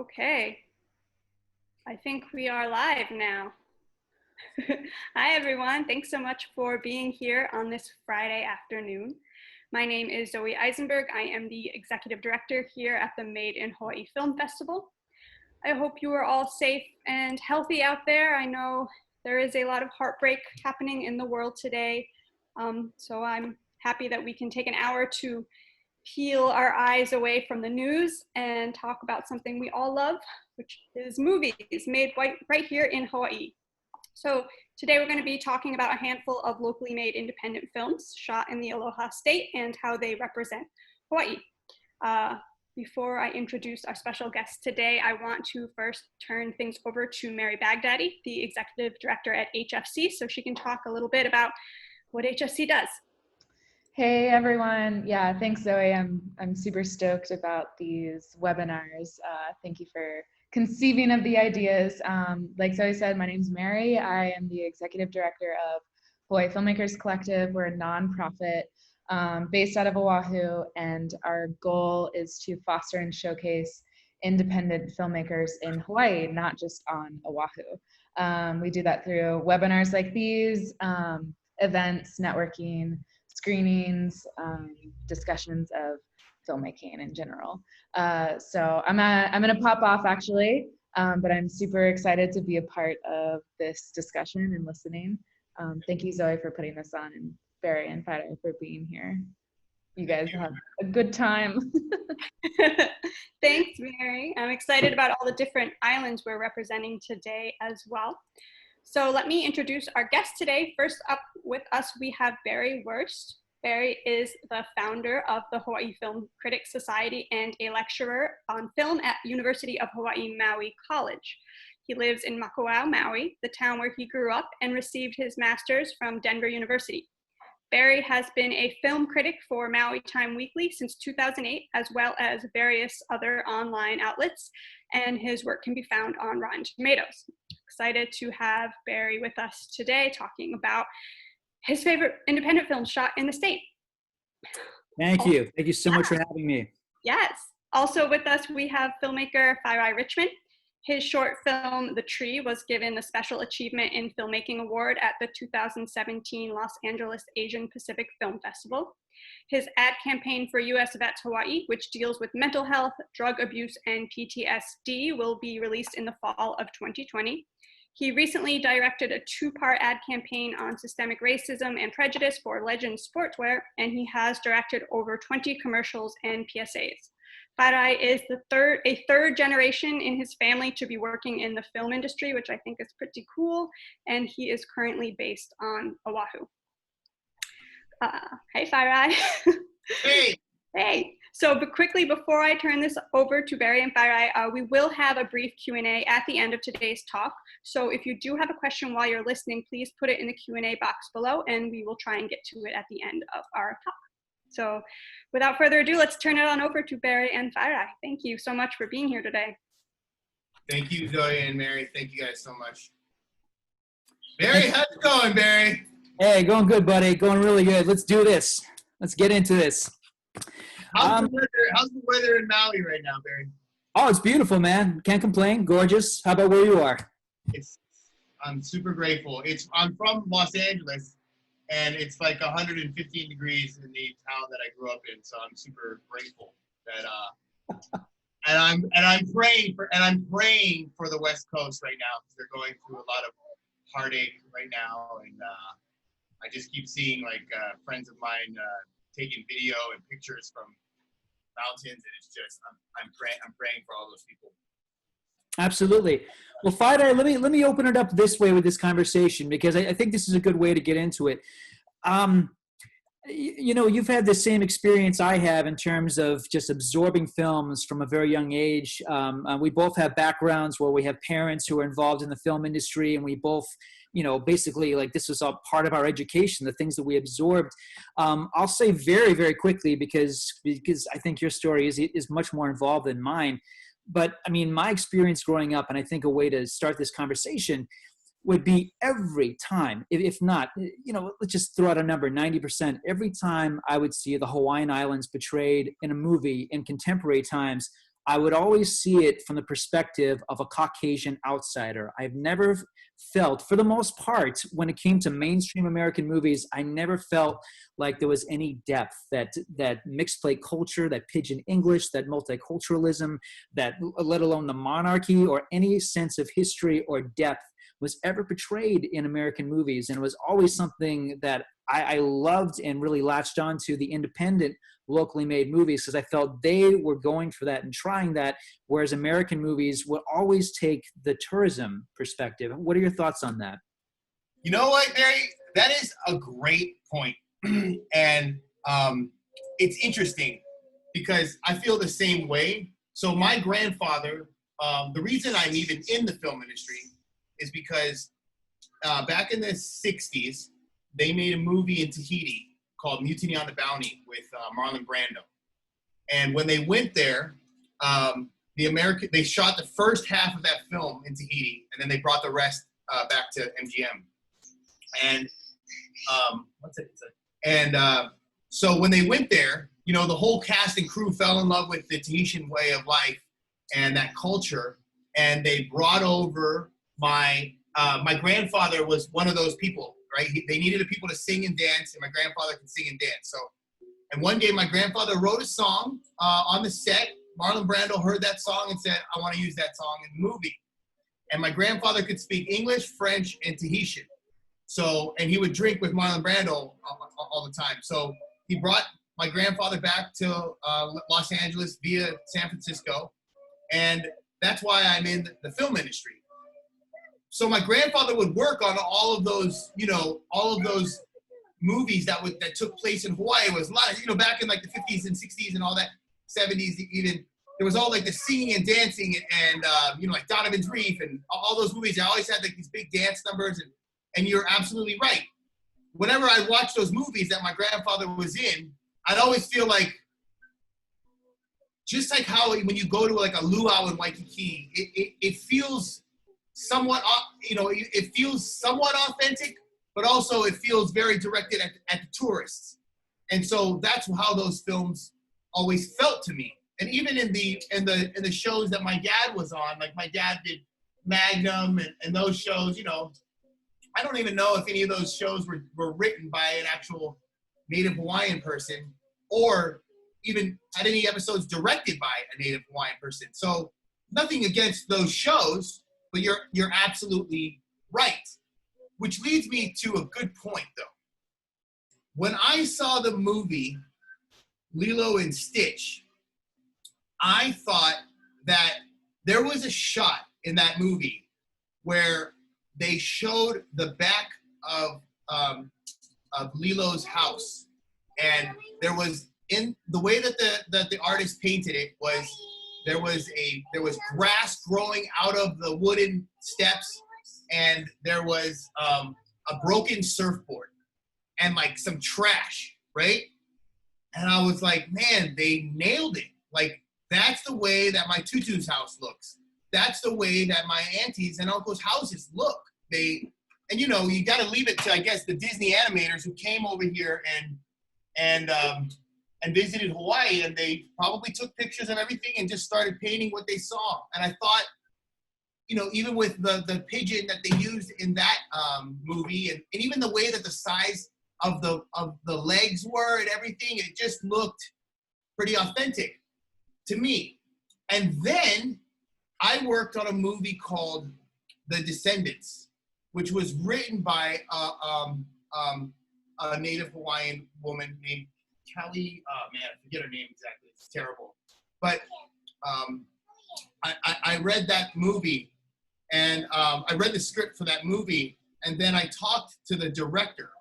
Okay, I think we are live now. Hi everyone, thanks so much for being here on this Friday afternoon. My name is Zoe Eisenberg. I am the Executive Director here at the Made in Hawaii Film Festival. I hope you are all safe and healthy out there. I know there is a lot of heartbreak happening in the world today, so I'm happy that we can take an hour to peel our eyes away from the news and talk about something we all love, which is movies made right here in Hawaii. So today we're going to be talking about a handful of locally made independent films shot in the Aloha State and how they represent Hawaii. Before I introduce our special guest today, I want to first turn things over to Mary Baghdadi, the Executive Director at HFC, so she can talk a little bit about what HFC does. Hey everyone. Yeah, thanks Zoe. I'm super stoked about these webinars. Thank you for conceiving of the ideas. Like Zoe said, my name's Mary. I am the Executive Director of Hawaii Filmmakers Collective. We're a nonprofit based out of Oahu, and our goal is to foster and showcase independent filmmakers in Hawaii, not just on Oahu. We do that through webinars like these, events, networking, screenings, discussions of filmmaking in general. So I'm gonna pop off actually, but I'm super excited to be a part of this discussion and listening. Thank you, Zoe, for putting this on, and Barry and Fairai for being here. You guys have a good time. Thanks, Mary. I'm excited about all the different islands we're representing today as well. So let me introduce our guest today. First up with us, we have Barry Wurst. Barry is the founder of the Hawaii Film Critics Society and a lecturer on film at University of Hawaii Maui College. He lives in Makawao, Maui, the town where he grew up, and received his master's from Denver University. Barry has been a film critic for Maui Time Weekly since 2008, as well as various other online outlets, and his work can be found on Rotten Tomatoes. Excited to have Barry with us today talking about his favorite independent films shot in the state. Thank you. Thank you so much for having me. Yes. Also with us, we have filmmaker Fairai Richmond. His short film, The Tree, was given the Special Achievement in Filmmaking Award at the 2017 Los Angeles Asian Pacific Film Festival. His ad campaign for US Vets Hawaii, which deals with mental health, drug abuse, and PTSD, will be released in the fall of 2020. He recently directed a 2-part ad campaign on systemic racism and prejudice for Legend Sportswear, and he has directed over 20 commercials and PSAs. Fairai is a third generation in his family to be working in the film industry, which I think is pretty cool, and he is currently based on Oahu. Hey, Fairai. Hey. Hey. So quickly, before I turn this over to Barry and Fairai, we will have a brief Q&A at the end of today's talk. So if you do have a question while you're listening, please put it in the Q&A box below, and we will try and get to it at the end of our talk. So without further ado, let's turn it on over to Barry and Fairai. Thank you so much for being here today. Thank you, Zoe and Mary. Thank you guys so much. Barry, how's it going, Barry? Hey, going good, buddy. Going really good. Let's do this. Let's get into this. How's the weather in Maui right now, Barry? Oh, it's beautiful, man. Can't complain. Gorgeous. How about where you are? I'm super grateful. I'm from Los Angeles, and it's like 115 degrees in the town that I grew up in. So I'm super grateful that and I'm praying for the West Coast right now, because they're going through a lot of heartache right now, and I just keep seeing like friends of mine taking video and pictures from mountains, and it's just I'm praying for all those people. Absolutely. Well, Fairai, let me open it up this way with this conversation, because I think this is a good way to get into it. You know, you've had the same experience I have in terms of just absorbing films from a very young age. We both have backgrounds where we have parents who are involved in the film industry, and we both, you know, basically like this was all part of our education, the things that we absorbed. I'll say very, very quickly, because I think your story is much more involved than mine. But I mean, my experience growing up, and I think a way to start this conversation would be every time, if not, you know, let's just throw out a number, 90%, every time I would see the Hawaiian Islands portrayed in a movie in contemporary times, I would always see it from the perspective of a Caucasian outsider. I've never felt, for the most part, when it came to mainstream American movies, I never felt like there was any depth, that mixed plate culture, that pidgin English, that multiculturalism, that let alone the monarchy or any sense of history or depth was ever portrayed in American movies. And it was always something that I loved and really latched on to the independent, locally made movies, because I felt they were going for that and trying that, whereas American movies would always take the tourism perspective. What are your thoughts on that? You know what, Barry? That is a great point. And it's interesting because I feel the same way. So my grandfather, the reason I'm even in the film industry is because back in the 60s, they made a movie in Tahiti called Mutiny on the Bounty with Marlon Brando. And when they went there, they shot the first half of that film in Tahiti, and then they brought the rest back to MGM. And so when they went there, you know, the whole cast and crew fell in love with the Tahitian way of life and that culture, and they brought over my grandfather was one of those people, right? They needed people to sing and dance, and my grandfather could sing and dance. So, and one day my grandfather wrote a song on the set. Marlon Brando heard that song and said, I want to use that song in the movie. And my grandfather could speak English, French, and Tahitian. So, and he would drink with Marlon Brando all the time. So he brought my grandfather back to Los Angeles via San Francisco. And that's why I'm in the film industry. So my grandfather would work on all of those, you know, all of those movies that took place in Hawaii. It was a lot of, you know, back in like the 50s and 60s and all that, 70s even. There was all like the singing and dancing and you know, like Donovan's Reef and all those movies. I always had like these big dance numbers, and you're absolutely right. Whenever I watched those movies that my grandfather was in, I'd always feel like, just like how when you go to like a luau in Waikiki, it feels somewhat, you know, it feels somewhat authentic, but also it feels very directed at the tourists. And so that's how those films always felt to me. And even in the shows that my dad was on, like my dad did Magnum and those shows, you know, I don't even know if any of those shows were written by an actual Native Hawaiian person, or even had any episodes directed by a Native Hawaiian person. So nothing against those shows, but you're absolutely right. Which leads me to a good point, though. When I saw the movie Lilo and Stitch, I thought that there was a shot in that movie where they showed the back of Lilo's house, and there was, in the way that the artist painted it, was there was grass growing out of the wooden steps, and there was a broken surfboard and like some trash, right? And I was like, man, they nailed it. Like, that's the way that my tutu's house looks. That's the way that my aunties and uncles' houses look. And you know, you got to leave it to, I guess, the Disney animators who came over here and visited Hawaii, and they probably took pictures of everything and just started painting what they saw. And I thought, you know, even with the pigeon that they used in that movie, and even the way that the size of the legs were and everything, it just looked pretty authentic to me. And then I worked on a movie called The Descendants, which was written by a Native Hawaiian woman named Kelly. Oh man, I forget her name exactly. It's terrible. But I read that movie, and I read the script for that movie, and then I talked to the director.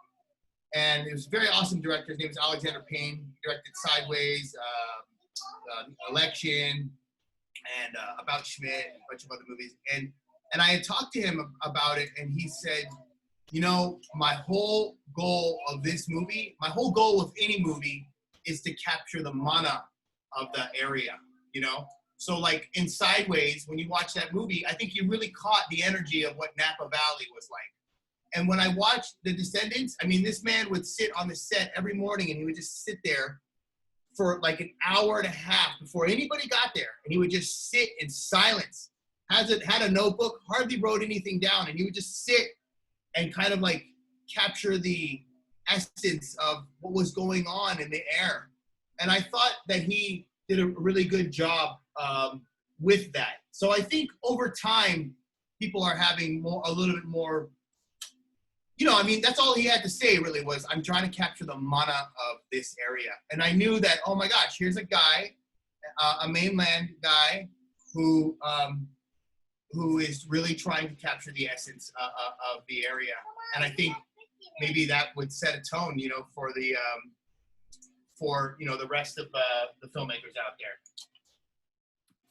And it was a very awesome director. His name is Alexander Payne. He directed Sideways, Election, and About Schmidt, and a bunch of other movies. And I had talked to him about it, and he said, you know, my whole goal of this movie, my whole goal with any movie is to capture the mana of the area, you know? So like in Sideways, when you watch that movie, I think you really caught the energy of what Napa Valley was like. And when I watched The Descendants, I mean, this man would sit on the set every morning, and he would just sit there for like an hour and a half before anybody got there, and he would just sit in silence. Had a notebook, hardly wrote anything down, and he would just sit and kind of like capture the essence of what was going on in the air. And I thought that he did a really good job with that. So I think over time, people are having a little bit more, I mean, that's all he had to say really was, I'm trying to capture the mana of this area. And I knew that, oh my gosh, here's a guy, a mainland guy who is really trying to capture the essence of the area. And I think maybe that would set a tone, for the rest of the filmmakers out there.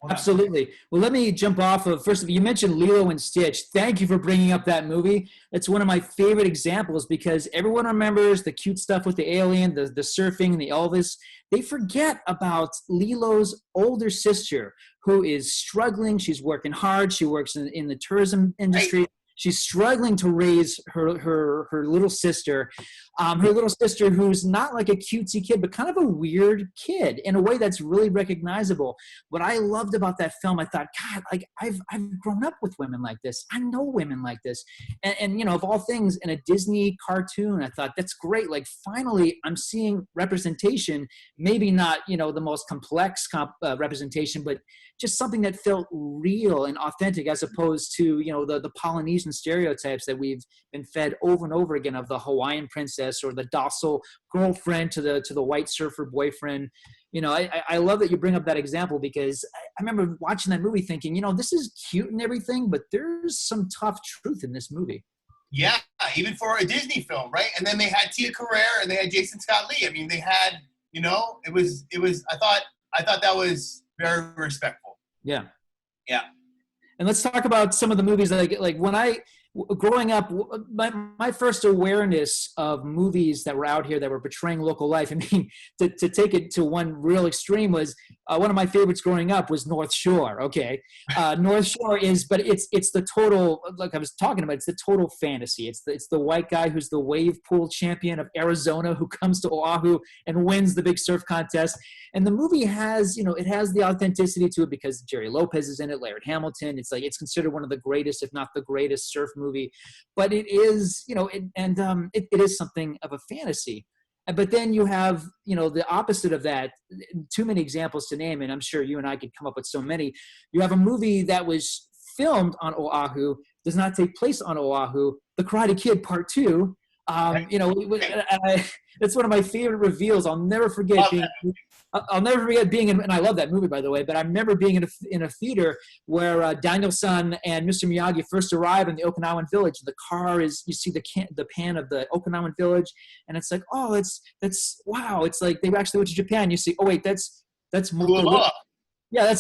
Absolutely. Well, let me jump off of, first of all, you mentioned Lilo and Stitch. Thank you for bringing up that movie. It's one of my favorite examples because everyone remembers the cute stuff with the alien, the surfing, the Elvis. They forget about Lilo's older sister who is struggling. She's working hard. She works in the tourism industry. Right. She's struggling to raise her little sister, who's not like a cutesy kid, but kind of a weird kid in a way that's really recognizable. What I loved about that film, I thought, God, like I've grown up with women like this. I know women like this, and of all things, in a Disney cartoon, I thought that's great. Like finally, I'm seeing representation. Maybe not the most complex representation, but just something that felt real and authentic, as opposed to the Polynesian stereotypes that we've been fed over and over again of the Hawaiian princess or the docile girlfriend to the white surfer boyfriend. I love that you bring up that example because I remember watching that movie thinking, this is cute and everything, but there's some tough truth in this movie. Yeah, even for a Disney film, right? And then they had Tia Carrere and they had Jason Scott Lee. I mean, they had, it was. I thought that was very respectful. Yeah. Yeah. And let's talk about some of the movies like when growing up, my first awareness of movies that were out here that were portraying local life, I mean, to take it to one real extreme was one of my favorites growing up was North Shore. Okay. North Shore but it's the total, like I was talking about, it's the total fantasy. It's the white guy who's the wave pool champion of Arizona who comes to Oahu and wins the big surf contest. And the movie has, it has the authenticity to it because Jerry Lopez is in it, Laird Hamilton. It's considered one of the greatest, if not the greatest surf movie, but it is, it is something of a fantasy. But then you have, the opposite of that, too many examples to name, and I'm sure you and I could come up with so many. You have a movie that was filmed on Oahu, does not take place on Oahu, The Karate Kid Part 2. It's one of my favorite reveals. I'll never forget being in, and I love that movie, by the way, but I remember being in a theater where Daniel-san and Mr. Miyagi first arrive in the Okinawan village. The car is, you see the pan of the Okinawan village, and it's like, oh, that's wow. It's like they actually went to Japan. You see, oh wait, that's Mokuroa. Yeah,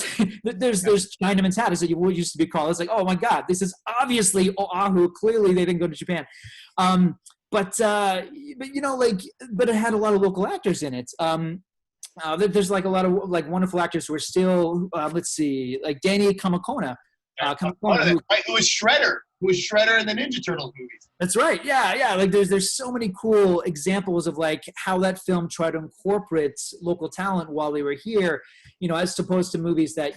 there's Chinaman's hat, is what used to be called. It's like, oh my God, this is obviously Oahu. Clearly, they didn't go to Japan. But it had a lot of local actors in it. There's like a lot of like wonderful actors who are still, let's see, like Danny Kamakona. Who was Shredder in the Ninja Turtles movies. That's right. Yeah. Like there's so many cool examples of like how that film tried to incorporate local talent while they were here, as opposed to movies that,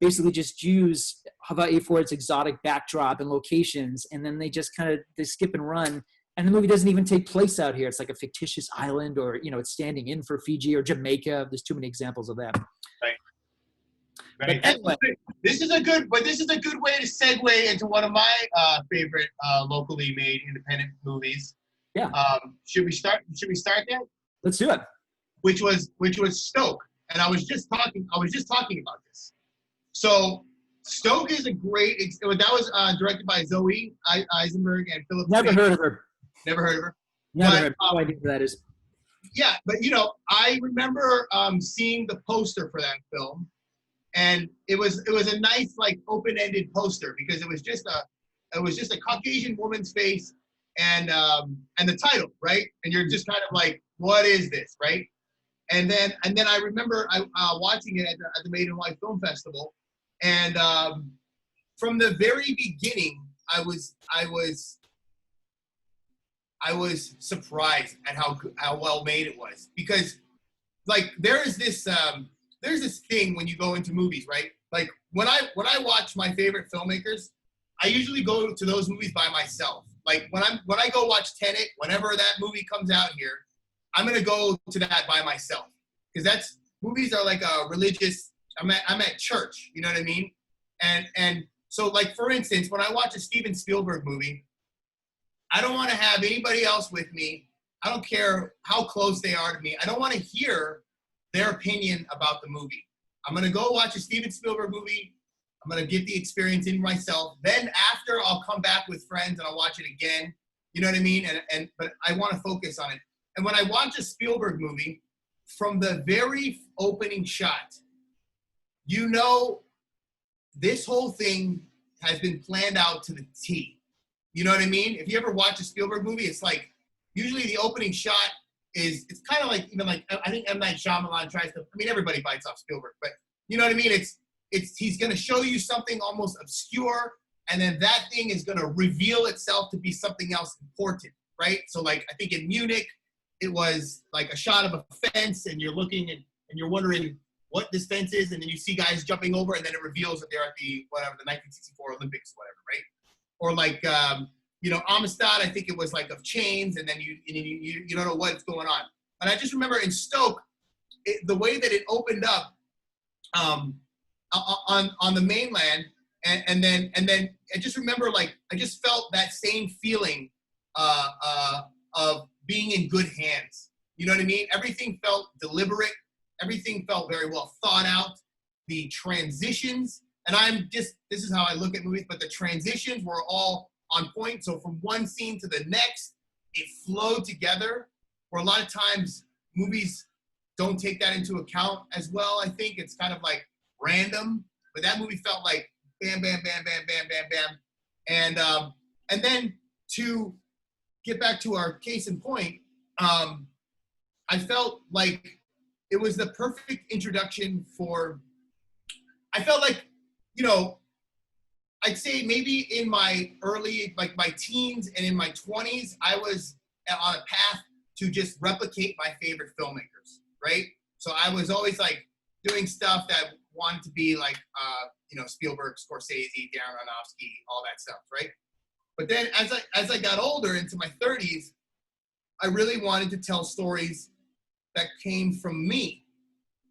basically just use Hawaii for its exotic backdrop and locations. And then they just they skip and run. And the movie doesn't even take place out here. It's like a fictitious island, or it's standing in for Fiji or Jamaica. There's too many examples of that. Right. But anyway, this is a good way to segue into one of my favorite locally made independent movies. Yeah. Should we start there? Let's do it. Which was Stoke, and I was just talking about this. So Stoke is a great. That was directed by Zoe Eisenberg and Philip. Never heard of her. Never heard of her. Never heard. No idea who that is. Yeah, but I remember seeing the poster for that film, and it was a nice like open-ended poster because it was just a Caucasian woman's face and the title, right? And you're just kind of like, what is this, right? And then I remember watching it at the Made in Hawaii Film Festival, and from the very beginning, I was surprised at how well made it was, because like there's this thing when you go into movies, right? Like when I watch my favorite filmmakers, I usually go to those movies by myself. Like when I go watch Tenet, whenever that movie comes out here, I'm gonna go to that by myself, because that's movies are like a religious. I'm at church, you know what I mean? And so, like, for instance, when I watch a Steven Spielberg movie, I don't want to have anybody else with me. I don't care how close they are to me. I don't want to hear their opinion about the movie. I'm going to go watch a Steven Spielberg movie. I'm going to get the experience in myself. Then after, I'll come back with friends and I'll watch it again. You know what I mean? But I want to focus on it. And when I watch a Spielberg movie, from the very opening shot, you know, this whole thing has been planned out to the T. You know what I mean? If you ever watch a Spielberg movie, it's like, usually the opening shot it's kind of like, even like, I think M. Night Shyamalan tries to, I mean, everybody bites off Spielberg, but you know what I mean? He's going to show you something almost obscure, and then that thing is going to reveal itself to be something else important, right? So like, I think in Munich, it was like a shot of a fence, and you're looking and you're wondering what this fence is, and then you see guys jumping over, and then it reveals that they're at the 1964 Olympics, whatever, right? Or like, you know, Amistad, I think it was like of chains, and then you don't know what's going on. And I just remember in Stoke, the way that it opened up on the mainland, and then I just remember, like, I just felt that same feeling of being in good hands. You know what I mean? Everything felt deliberate. Everything felt very well thought out. The transitions, and this is how I look at movies, but the transitions were all on point. So from one scene to the next, it flowed together, where a lot of times movies don't take that into account as well. I think it's kind of like random, but that movie felt like bam, bam, bam, bam, bam, bam, bam. And then to get back to our case in point, I felt like it was the perfect introduction I felt like, you know, I'd say maybe in my early, like my teens and in my 20s, I was on a path to just replicate my favorite filmmakers, right? So I was always like doing stuff that wanted to be like, you know, Spielberg, Scorsese, Darren Aronofsky, all that stuff, right? But then as I got older, into my 30s, I really wanted to tell stories that came from me.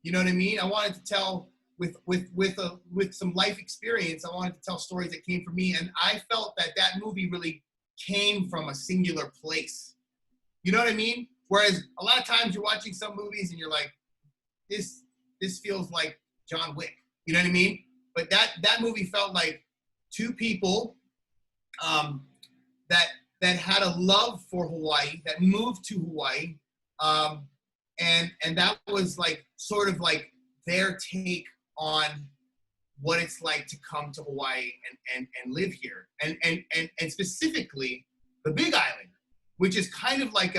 You know what I mean? I wanted to tell with some life experience. I wanted to tell stories that came from me, and I felt that movie really came from a singular place. You know what I mean? Whereas a lot of times you're watching some movies and you're like, this feels like John Wick. You know what I mean? But that movie felt like two people that had a love for Hawaii, that moved to Hawaii, and that was like sort of like their take on what it's like to come to Hawaii and live here, and specifically the Big Island, which is kind of like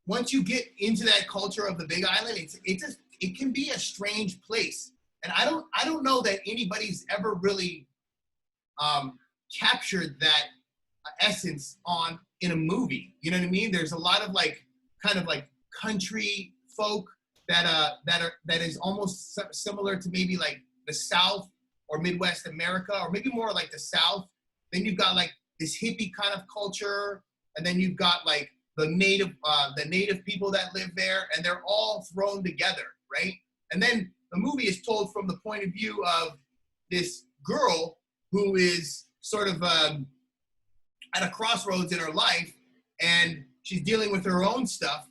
once you get into that culture of the Big Island, it can be a strange place, and I don't know that anybody's ever really captured that essence in a movie. You know what I mean? There's a lot of like kind of like country folk that is almost similar to maybe like the South or Midwest America, or maybe more like the South. Then you've got like this hippie kind of culture, and then you've got like the native people that live there, and they're all thrown together, right? And then the movie is told from the point of view of this girl who is sort of at a crossroads in her life, and she's dealing with her own stuff,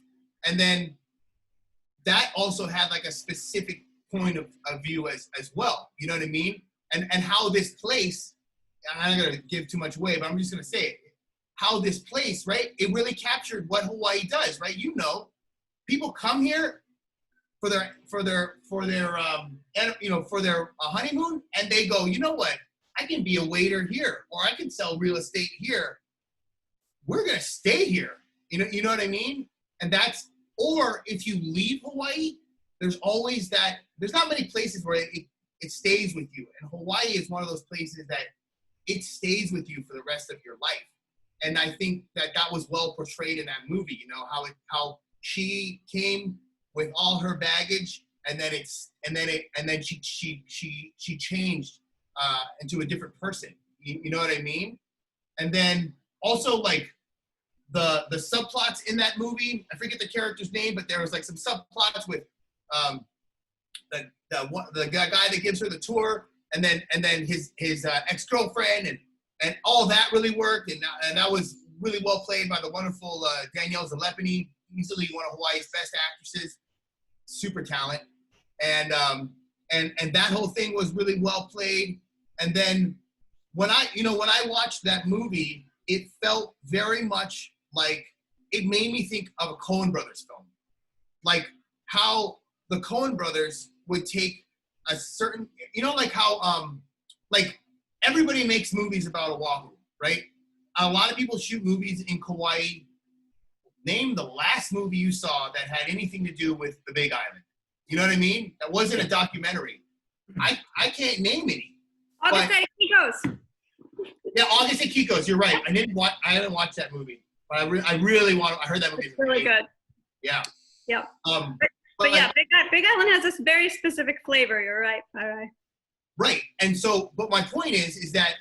and then that also had like a specific point of view as well. You know what I mean? And how this place, I'm not gonna give too much away, but I'm just gonna say it, how this place, right? It really captured what Hawaii does, right? You know, people come here for their honeymoon, and they go, you know what? I can be a waiter here, or I can sell real estate here. We're gonna stay here. You know what I mean? And that's, or if you leave Hawaii, there's always that, there's not many places where it stays with you. And Hawaii is one of those places that it stays with you for the rest of your life. And I think that was well portrayed in that movie, you know, how she came with all her baggage, and then she changed into a different person. You know what I mean? And then also like the subplots in that movie, I forget the character's name, but there was like some subplots with the guy that gives her the tour, and then his ex-girlfriend, and all that really worked, and that was really well played by the wonderful Danielle Zalepany, easily one of Hawaii's best actresses, super talent, and that whole thing was really well played. And then when I watched that movie, it felt very much like, it made me think of a Coen Brothers film, like how the Coen Brothers would take a certain, like how like everybody makes movies about Oahu, right? A lot of people shoot movies in Kauai. Name the last movie you saw that had anything to do with the Big Island. You know what I mean? That wasn't a documentary. I can't name any. August at Kiko's. Yeah, August at Kiko's. You're right. I haven't watched that movie, but I really want to. I heard that movie. It's really good. Yeah. Yep. But yeah, Big Island has this very specific flavor. You're right. All right. Right. And so, but my point is that,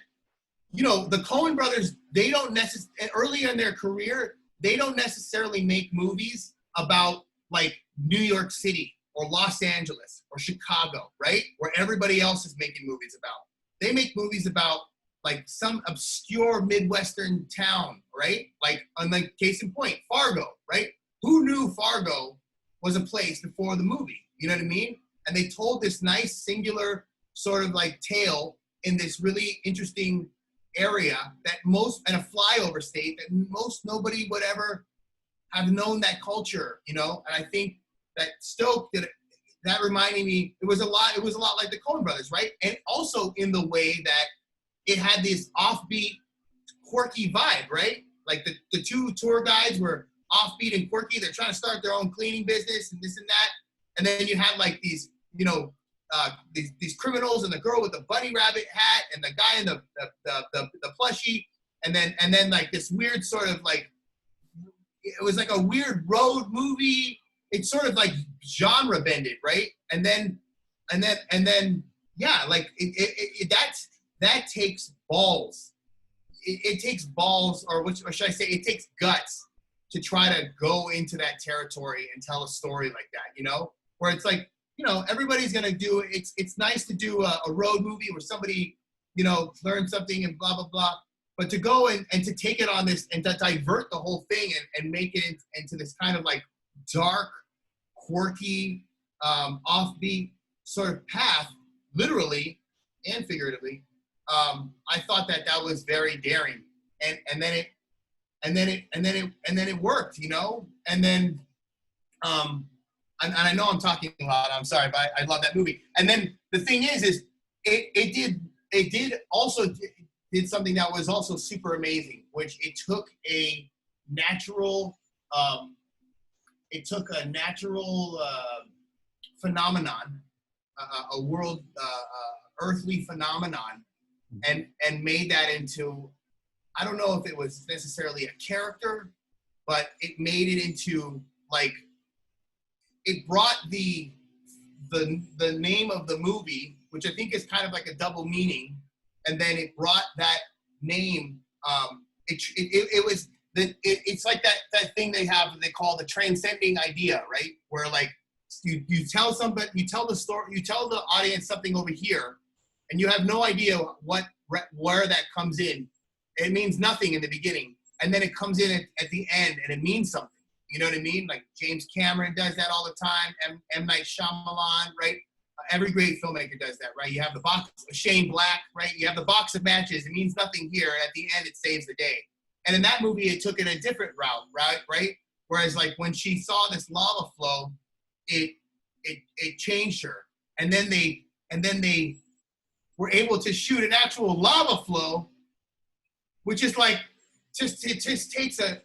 the Coen brothers, they don't necessarily, early in their career, they don't necessarily make movies about like New York City or Los Angeles or Chicago, right? Where everybody else is making movies about. They make movies about like some obscure Midwestern town, right? Like case in point, Fargo, right? Who knew Fargo was a place before the movie? You know what I mean? And they told this nice singular sort of like tale in this really interesting area and a flyover state that nobody would ever have known that culture, And I think that Stoke that reminded me, it was a lot like the Coen brothers, right? And also in the way that it had this offbeat, quirky vibe, right? Like the two tour guides were offbeat and quirky. They're trying to start their own cleaning business and this and that. And then you had like these, these criminals, and the girl with the bunny rabbit hat, and the guy in the plushie, and then like this weird sort of like, it was like a weird road movie. It's sort of like genre bended, right? And then yeah, like that takes balls. It takes balls, or should I say, it takes guts to try to go into that territory and tell a story like that, where it's like, everybody's gonna do it. It's nice to do a road movie where somebody, learns something and blah, blah, blah. But to go and to take it on this and to divert the whole thing and make it into this kind of like dark, quirky, offbeat sort of path, literally and figuratively, I thought that was very daring. And then it worked, And then and I know I'm talking a lot, I'm sorry, but I love that movie. And then the thing is it did something that was also super amazing, which it took a natural phenomenon, a world earthly phenomenon, and made that into, I don't know if it was necessarily a character, but it made it into like, it brought the name of the movie, which I think is kind of like a double meaning, and then it brought that name. It's like that thing they call the transcending idea, right? Where like you tell somebody, you tell the story, you tell the audience something over here, and you have no idea where that comes in. It means nothing in the beginning, and then it comes in at the end, and it means something. You know what I mean? Like James Cameron does that all the time. M. Night Shyamalan, right? Every great filmmaker does that, right? You have the box, Shane Black, right? You have the box of matches. It means nothing here. And at the end, it saves the day. And in that movie, it took it a different route, right? Whereas like when she saw this lava flow, it changed her. And then they were able to shoot an actual lava flow, which is like, it just takes a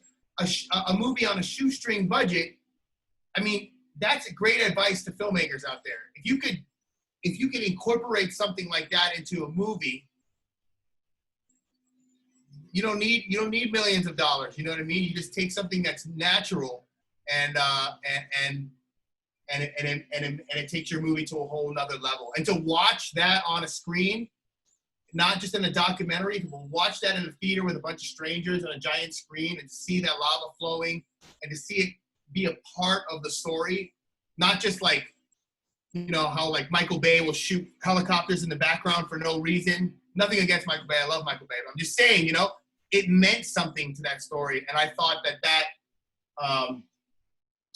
movie on a shoestring budget. I mean, that's great advice to filmmakers out there. If you could incorporate something like that into a movie, you don't need millions of dollars. You know what I mean? You just take something that's natural and it takes your movie to a whole nother level. And to watch that on a screen, not just in a documentary, but watch that in a theater with a bunch of strangers on a giant screen, and to see that lava flowing and to see it be a part of the story, not just like, you know, how like Michael Bay will shoot helicopters in the background for no reason. Nothing against Michael Bay. I love Michael Bay. But I'm just saying, you know, it meant something to that story. And I thought that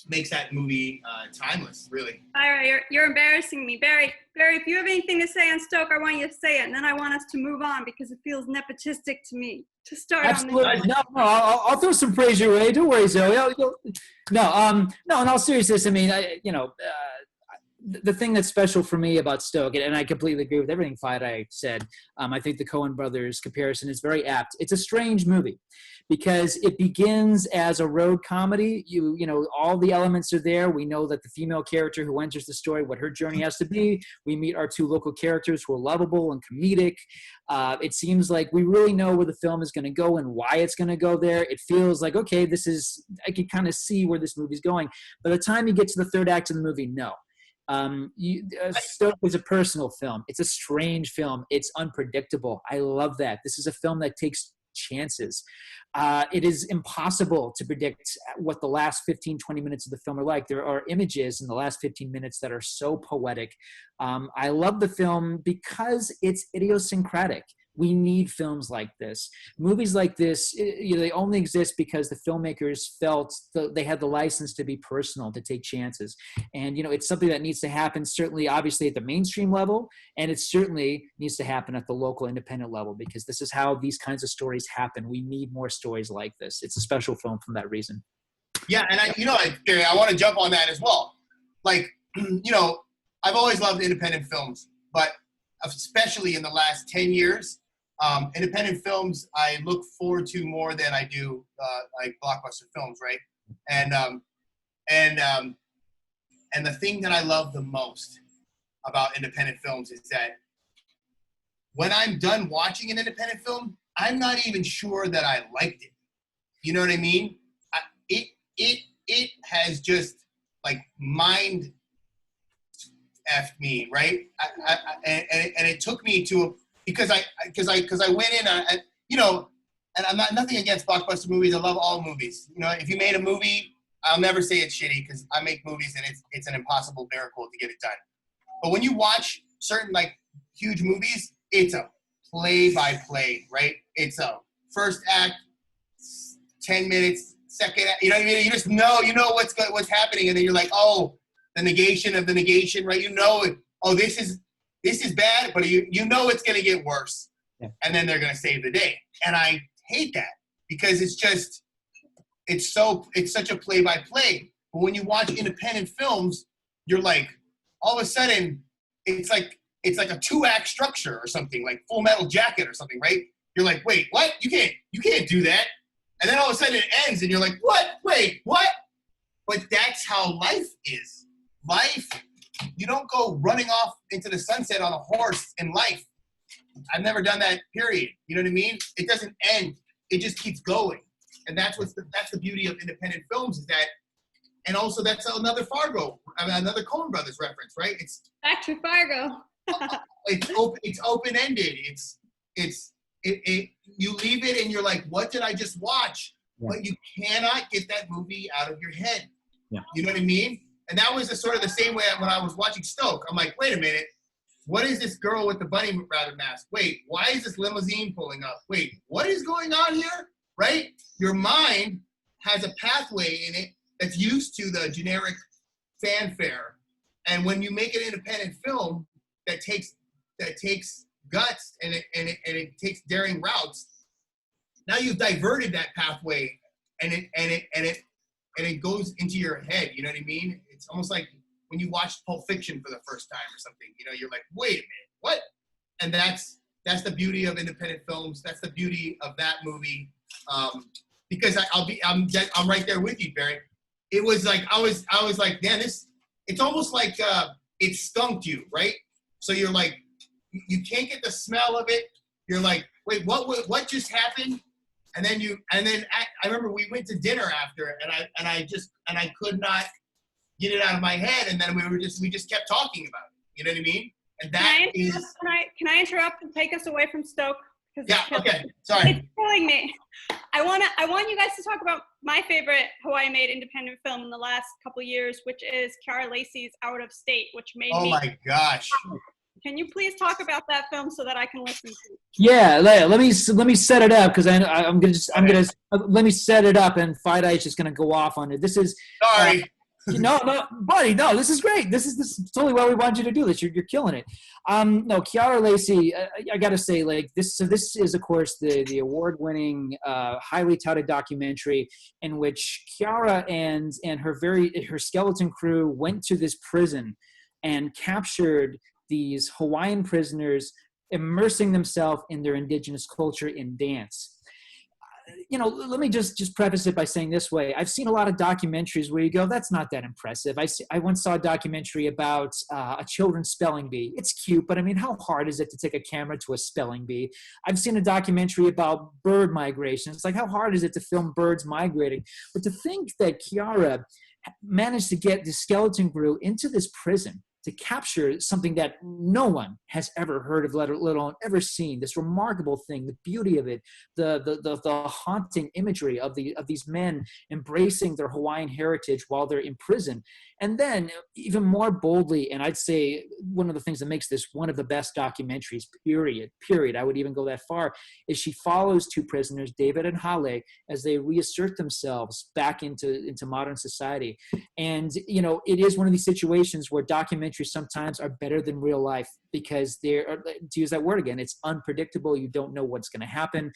makes that movie timeless, really. Fairai, you're embarrassing me. Barry, if you have anything to say on Stoke, I want you to say it. And then I want us to move on because it feels nepotistic to me to start Absolutely. on this. No, I'll throw some praise your way. Don't worry, Zoe. No, in all seriousness, I mean, the thing that's special for me about Stoke, and I completely agree with everything Fairai said, I think the Coen brothers comparison is very apt. It's a strange movie because it begins as a road comedy. You know, all the elements are there. We know that the female character who enters the story, what her journey has to be. We meet our two local characters who are lovable and comedic. It seems like we really know where the film is going to go and why it's going to go there. It feels like, okay, I can kind of see where this movie's going. By the time you get to the third act of the movie, no. Stoke is a personal film. It's a strange film. It's unpredictable. I love that. This is a film that takes chances. It is impossible to predict what the last 15, 20 minutes of the film are like. There are images in the last 15 minutes that are so poetic. I love the film because it's idiosyncratic. We need films like this. Movies like this, they only exist because the filmmakers felt they had the license to be personal, to take chances. And, it's something that needs to happen, certainly, obviously, at the mainstream level, and it certainly needs to happen at the local independent level, because this is how these kinds of stories happen. We need more stories like this. It's a special film for that reason. Yeah, and I want to jump on that as well. Like, I've always loved independent films, but especially in the last 10 years, independent films I look forward to more than I do like blockbuster films, right? And the thing that I love the most about independent films is that when I'm done watching an independent film, I'm not even sure that I liked it. You know what I mean? It has just like mind effed me, right? And it took me to because I went in and I'm nothing against blockbuster movies. I love all movies. If you made a movie, I'll never say it's shitty because I make movies and it's an impossible miracle to get it done. But when you watch certain like huge movies, it's a play-by-play, right? It's a first act, 10 minutes, second act, you know what I mean? You just know, what's happening, and then you're like, oh, the negation of the negation, right? Oh, this is bad, but you know it's going to get worse. Yeah. And then they're going to save the day. And I hate that because it's such a play-by-play. But when you watch independent films, you're like, all of a sudden, it's like a 2-act structure or something, like Full Metal Jacket or something, right? You're like, wait, what? You can't do that. And then all of a sudden it ends and you're like, what? Wait, what? But that's how life is. Life, you don't go running off into the sunset on a horse in life. I've never done that, period. You know what I mean? It doesn't end. It just keeps going. And that's the beauty of independent films is that, and also that's another another Coen Brothers reference, right? It's back to Fargo. It's open-ended. You leave it and you're like, what did I just watch? Yeah. But you cannot get that movie out of your head. Yeah. You know what I mean? And that was sort of the same way when I was watching Stoke. I'm like, wait a minute. What is this girl with the bunny rabbit mask? Wait, why is this limousine pulling up? Wait, what is going on here? Right? Your mind has a pathway in it that's used to the generic fanfare. And when you make an independent film that takes guts and it takes daring routes, now you've diverted that pathway and it goes into your head. You know what I mean? It's almost like when you watch Pulp Fiction for the first time or something. You're like, wait a minute, what? And that's the beauty of independent films. That's the beauty of that movie. Because I'm right there with you, Barry. It was like I was like, man, it's almost like it skunked you, right? So you're like, you can't get the smell of it. You're like, wait, what just happened? And then remember we went to dinner after, and I could not get it out of my head, and then we just kept talking about it. You know what I mean? And that can I interrupt and take us away from Stoke? Yeah. Okay. Sorry. It's killing me. I want you guys to talk about my favorite Hawaii-made independent film in the last couple of years, which is Kiara Lacey's Out of State, which made me. Oh my gosh. Can you please talk about that film so that I can listen to it? Yeah, let me set it up, because I'm gonna let me set it up, and Fairai is just gonna go off on it. This is sorry. No, buddy, no, this is great. This is totally why we want you to do this. You're killing it. No, Kiara Lacey, I gotta say, like this. So this is, of course, the award-winning, highly touted documentary in which Kiara and her skeleton crew went to this prison and captured these Hawaiian prisoners, immersing themselves in their indigenous culture in dance. You know, let me just preface it by saying this way. I've seen a lot of documentaries where you go, that's not that impressive. I once saw a documentary about a children's spelling bee. It's cute, but I mean, how hard is it to take a camera to a spelling bee? I've seen a documentary about bird migration. It's like, how hard is it to film birds migrating? But to think that Kiara managed to get the skeleton crew into this prison to capture something that no one has ever heard of, let alone ever seen. This remarkable thing, the beauty of it, the haunting imagery of these men embracing their Hawaiian heritage while they're in prison. And then, even more boldly, and I'd say one of the things that makes this one of the best documentaries, period, I would even go that far, is she follows two prisoners, David and Hale, as they reassert themselves back into modern society. And, you know, it is one of these situations where documentaries sometimes are better than real life, because they're, to use that word again, it's unpredictable. You don't know what's going to happen.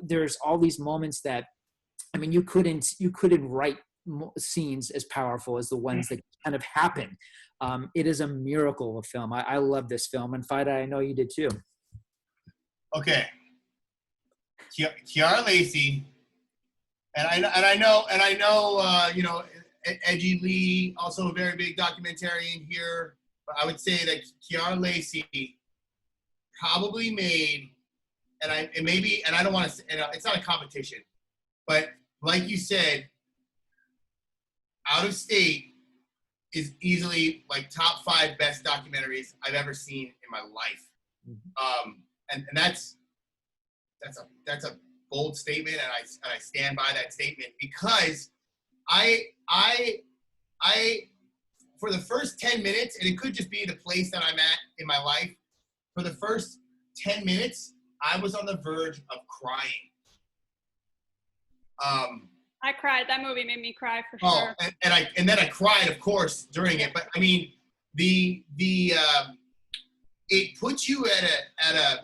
There's all these moments that, I mean, you couldn't write scenes as powerful as the ones that kind of happen. It is a miracle of film. I love this film, and Fairai, I know you did too. Okay, Kiara Lacey, and I know, you know, Edgy Lee, also a very big documentarian here. But I would say that Kiara Lacey probably made, and I don't want to, it's not a competition, but like you said, Out of State is easily like top 5 best documentaries I've ever seen in my life. And that's a bold statement, and I stand by that statement, because I for the first 10 minutes, and it could just be the place that I'm at in my life, for the first 10 minutes, I was on the verge of crying. I cried. That movie made me cry for sure. And then I cried, of course, during it. But I mean, it puts you at a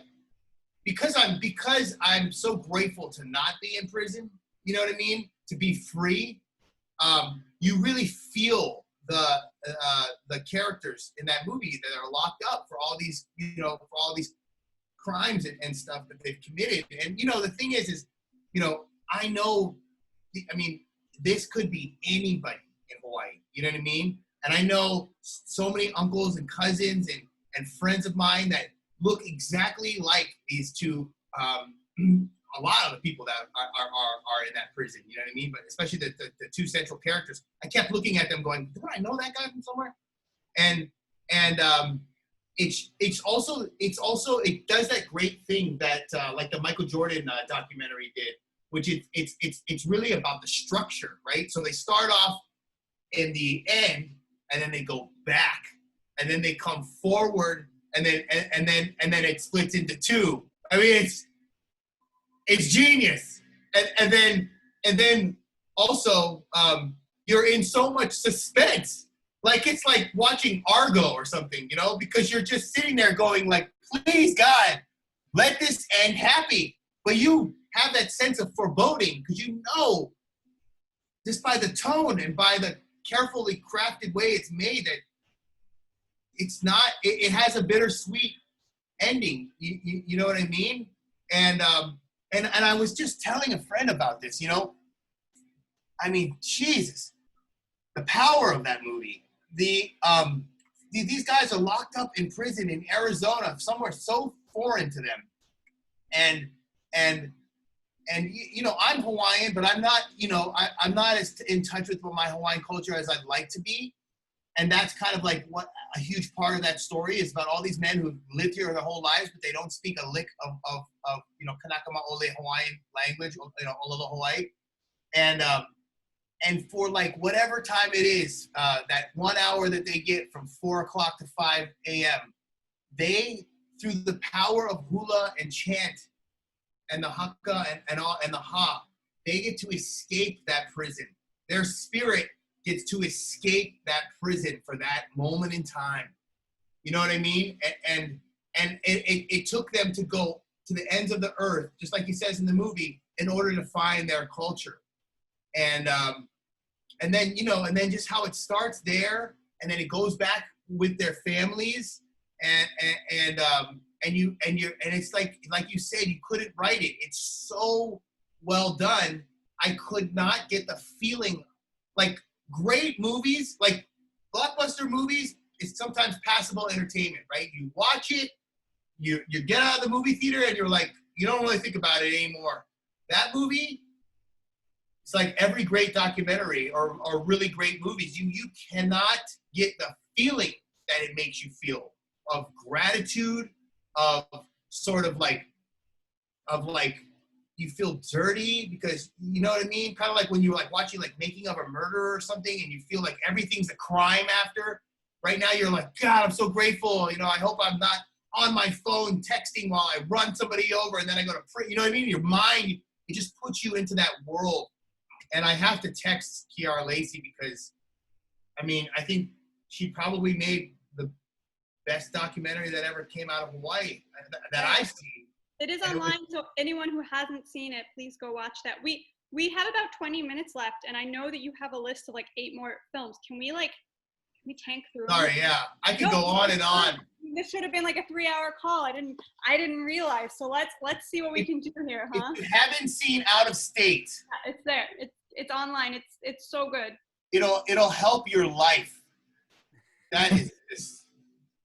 because I'm so grateful to not be in prison. You know what I mean? To be free. You really feel the characters in that movie that are locked up for all these, you know, for all these crimes and stuff that they've committed. And you know, the thing is, you know, I know. I mean, this could be anybody in Hawaii, you know what I mean? And I know so many uncles and cousins and friends of mine that look exactly like these two, a lot of the people that are in that prison, you know what I mean? But especially the two central characters. I kept looking at them going, don't I know that guy from somewhere? And it's also, it does that great thing that like the Michael Jordan documentary did, which it's really about the structure, right? So they start off in the end, and then they go back, and then they come forward, and then it splits into two. I mean, it's genius. And then also you're in so much suspense, like it's like watching Argo or something, you know, because you're just sitting there going like, please God, let this end happy, but you have that sense of foreboding, because you know, just by the tone and by the carefully crafted way it's made, that it's not, it has a bittersweet ending. You know what I mean? And I was just telling a friend about this, you know, I mean, Jesus, the power of that movie. These guys are locked up in prison in Arizona, somewhere so foreign to them. And you know, I'm Hawaiian, but I'm not, you know, I'm not as in touch with my Hawaiian culture as I'd like to be. And that's kind of like what a huge part of that story is about, all these men who've lived here their whole lives, but they don't speak a lick of you know, Kanaka Maoli Hawaiian language, you know, Aloha Hawaii. And for like whatever time it is, that 1 hour that they get from 4 o'clock to 5 a.m., they, through the power of hula and chant and the haka and the ha, they get to escape that prison. Their spirit gets to escape that prison for that moment in time. You know what I mean? And it took them to go to the ends of the earth, just like he says in the movie, in order to find their culture. And then, you know, and then just how it starts there, and then it goes back with their families, and it's like you said, you couldn't write it. It's so well done. I could not get the feeling. Like, great movies, like blockbuster movies, is sometimes passable entertainment, right? You watch it, you get out of the movie theater, and you're like, you don't really think about it anymore. That movie, it's like every great documentary or really great movies, you cannot get the feeling that it makes you feel, of gratitude, of sort of like you feel dirty because, you know what I mean? Kind of like when you're like watching like Making of a Murderer or something, and you feel like everything's a crime after. Right now you're like, God, I'm so grateful. You know, I hope I'm not on my phone texting while I run somebody over and then I go to pray. You know what I mean? Your mind, it just puts you into that world. And I have to text Kiara Lacey because, I mean, I think she probably made the best documentary that ever came out of Hawaii that I've seen. It is online, so anyone who hasn't seen it, please go watch that. We have about 20 minutes left, and I know that you have a list of like 8 more films. Can we tank through? Sorry, yeah, I could go on and on. This should have been like a 3-hour call. I didn't realize. So let's see what we can do here, huh? If you haven't seen Out of State, yeah, it's there. It's online. It's so good. It'll help your life. That is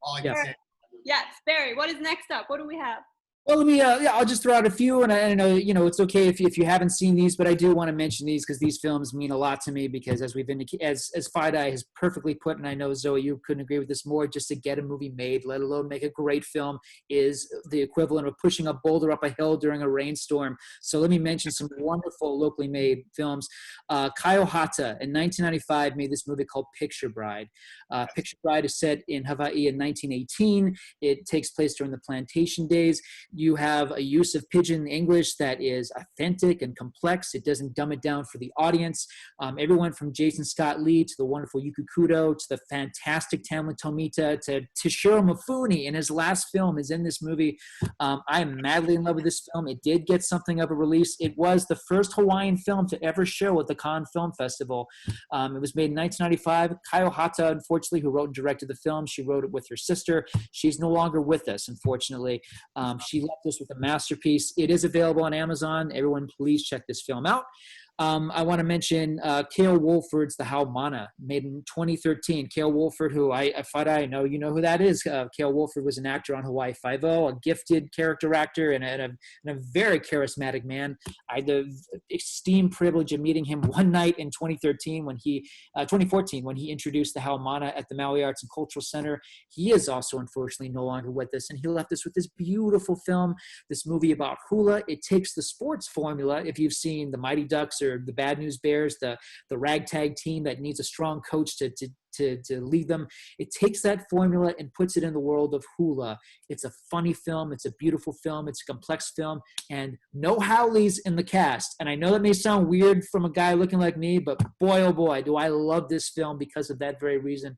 all I can say. Yes, Barry. What is next up? What do we have? Well, let me, I'll just throw out a few, and I know, you know, it's okay if you haven't seen these, but I do want to mention these because these films mean a lot to me because as we've indicated, as Fairai has perfectly put, and I know, Zoe, you couldn't agree with this more, just to get a movie made, let alone make a great film, is the equivalent of pushing a boulder up a hill during a rainstorm. So let me mention some wonderful locally made films. Kai Ohata in 1995 made this movie called Picture Bride. Picture Bride is set in Hawaii in 1918. It takes place during the plantation days. You have a use of pidgin English that is authentic and complex. It doesn't dumb it down for the audience. Everyone from Jason Scott Lee to the wonderful Yuki Kudo to the fantastic Tamlin Tomita to Toshiro Mifune in his last film is in this movie. I am madly in love with this film. It did get something of a release. It was the first Hawaiian film to ever show at the Cannes Film Festival. It was made in 1995. Kai Ohata, unfortunately, who wrote and directed the film, she wrote it with her sister. She's no longer with us, unfortunately. She left us with a masterpiece. It is available on Amazon. Everyone, please check this film out. I want to mention Cale Wolford's The Haumana, made in 2013. Cale Wolford, who I know you know who that is. Cale Wolford was an actor on Hawaii Five-0, a gifted character actor and a very charismatic man. I had the esteemed privilege of meeting him one night in 2014 when he introduced The Haumana at the Maui Arts and Cultural Center. He is also unfortunately no longer with us, and he left us with this beautiful film, this movie about hula. It takes the sports formula, if you've seen the Mighty Ducks or the Bad News Bears, the ragtag team that needs a strong coach to lead them. It takes that formula and puts it in the world of hula. It's a funny film. It's a beautiful film. It's a complex film, and no Howleys in the cast. And I know that may sound weird from a guy looking like me, but boy, oh boy, do I love this film because of that very reason.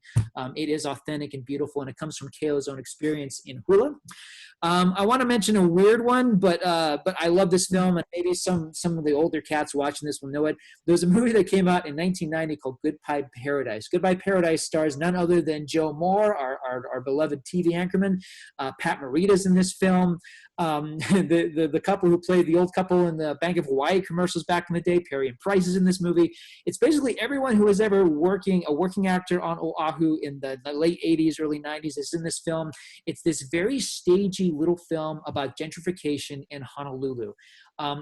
It is authentic and beautiful, and it comes from Kale's own experience in hula. I want to mention a weird one, but I love this film, and maybe some of the older cats watching this will know it. There's a movie that came out in 1990 called Goodbye Paradise. Goodbye Paradise stars none other than Joe Moore, our beloved TV anchorman. Pat Morita's in this film. the couple who played the old couple in the Bank of Hawaii commercials back in the day. Perry and Price is in this movie. It's basically everyone who was ever a working actor on Oahu in the late 80s, early 90s is in this film. It's this very stagey little film about gentrification in Honolulu.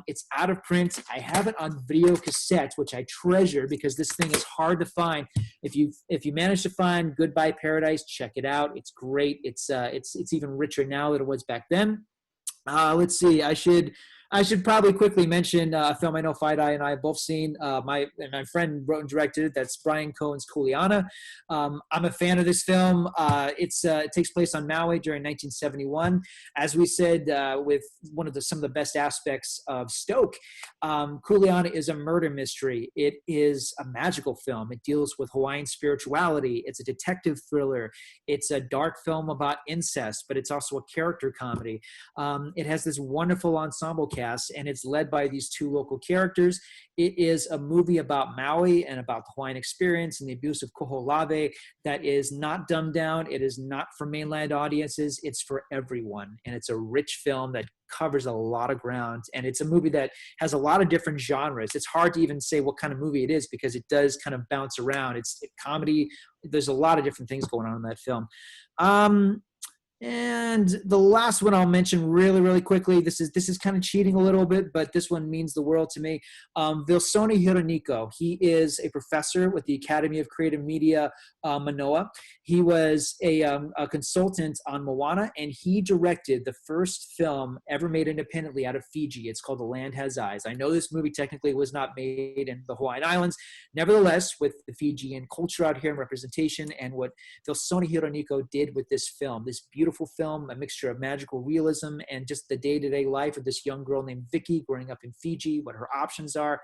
It's out of print. I have it on video cassette, which I treasure because this thing is hard to find. If you manage to find Goodbye Paradise, check it out. It's great. It's even richer now than it was back then. Let's see. I should probably quickly mention a film I know Fairai and I have both seen. My friend wrote and directed it. That's Brian Cohen's Kuleana. I'm a fan of this film. It takes place on Maui during 1971. As we said, with some of the best aspects of Stoke, Kuleana is a murder mystery. It is a magical film. It deals with Hawaiian spirituality. It's a detective thriller. It's a dark film about incest, but it's also a character comedy. It has this wonderful ensemble cast, and it's led by these two local characters. It is a movie about Maui and about the Hawaiian experience and the abuse of koholave that is not dumbed down. It is not for mainland audiences. It's for everyone. And it's a rich film that covers a lot of ground. And it's a movie that has a lot of different genres. It's hard to even say what kind of movie it is because it does kind of bounce around. It's comedy. There's a lot of different things going on in that film. And the last one I'll mention really, really quickly, this is kind of cheating a little bit, but this one means the world to me. Vilsoni Hironiko, he is a professor with the Academy of Creative Media, Manoa. He was a consultant on Moana, and he directed the first film ever made independently out of Fiji. It's called The Land Has Eyes. I know this movie technically was not made in the Hawaiian Islands. Nevertheless, with the Fijian culture out here and representation and what Vilsoni Hironiko did with this film, this beautiful film, a mixture of magical realism and just the day-to-day life of this young girl named Vicky growing up in Fiji, what her options are.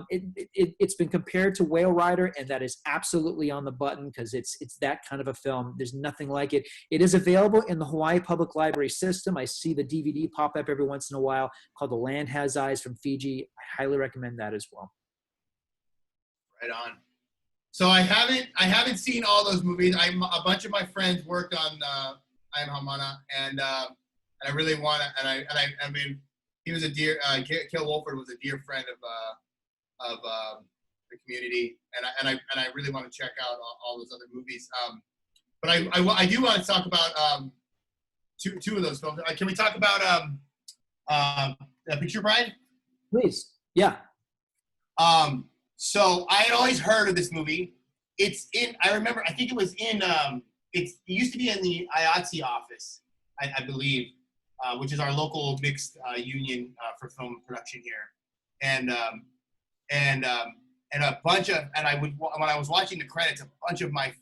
It's been compared to Whale Rider, and that is absolutely on the button because it's that kind of a film. There's nothing like it. It is available in the Hawaii Public Library system. I see the DVD pop up every once in a while called The Land Has Eyes from Fiji. I highly recommend that as well. Right on. So I haven't seen all those movies. A bunch of my friends worked on I Am Hamana, and I really want to, I mean, he was a dear, Kale Wolford was a dear friend of the community, and I really want to check out all those other movies. But I do want to talk about two of those films. Can we talk about Picture Bride? Please, yeah. So I had always heard of this movie. I remember, I think it was in, it used to be in the IATSE office, I believe, which is our local mixed union for film production here. And a bunch of, when I was watching the credits, a bunch of my